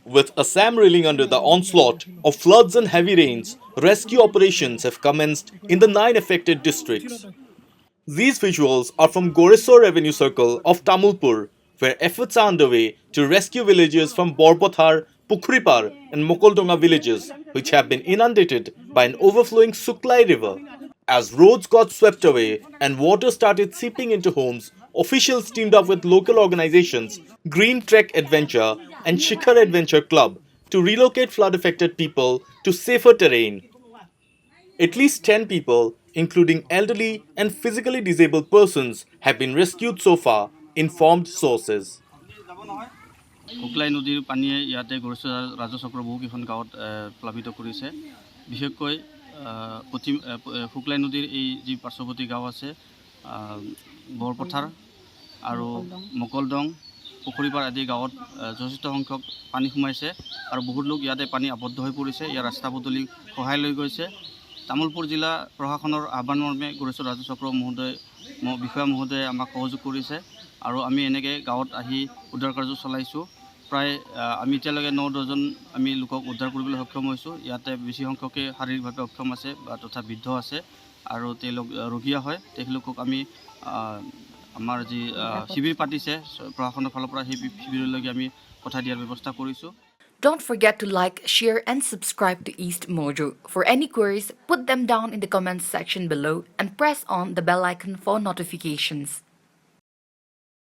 With Assam reeling under the onslaught of floods and heavy rains, rescue operations have commenced in the 9 affected districts. These visuals are from Goreswar Revenue Circle of Tamulpur, where efforts are underway to rescue villagers from Borpothar, Pukhuripar and Mokoldonga villages, which have been inundated by an overflowing Suklai river. As roads got swept away and water started seeping into homes, officials teamed up with local organizations Green Trek Adventure and Shikhar Adventure Club to relocate flood-affected people to safer terrain. At least 10 people, including elderly and physically disabled persons, have been rescued so far, informed sources. Suklai নদীৰ পানীয়ে ইয়াতে গৰেশ্বৰ ৰাজচক্ৰ বহুকেইখন গাঁৱত প্লাবিত কৰিছে বিশেষকৈ সুকলাই নদীৰ এই যি পাৰ্শ্বৱৰ্তী গাঁও আছে বৰপথাৰ আৰু মকলদং পুখুৰীপাৰ আদি গাঁৱত যথেষ্ট সংখ্যক পানী সোমাইছে আৰু বহুত লোক ইয়াতে পানী আবদ্ধ হৈ পৰিছে ইয়াৰ ৰাস্তা পদূলি খহাই লৈ গৈছে তামুলপুৰ জিলা প্ৰশাসনৰ আহ্বান মৰ্মে গৰেশ্বৰ ৰাজচক্ৰ বিষয়া মহোদয়ে আমাক সহযোগ কৰিছে আৰু আমি এনেকৈ গাঁৱত আহি উদ্ধাৰ কাৰ্য চলাইছোঁ প্ৰায় আমি এতিয়ালৈকে 9-10জন আমি লোকক উদ্ধাৰ কৰিবলৈ সক্ষম হৈছোঁ ইয়াতে বেছি সংখ্যকে শাৰীৰিকভাৱে অক্ষম আছে বা তথা বৃদ্ধ আছে আৰু তেওঁলোক ৰোগীয়া হয় তেওঁলোকক আমি আমাৰ যি শিবিৰ পাতিছে প্ৰশাসনৰ ফালৰ পৰা সেই শিবিৰলৈকে আমি পঠাই দিয়াৰ ব্যৱস্থা কৰিছোঁ Don't forget to like, share, and subscribe to EastMojo. For any queries, put them down in the comments section below and press on the bell icon for notifications.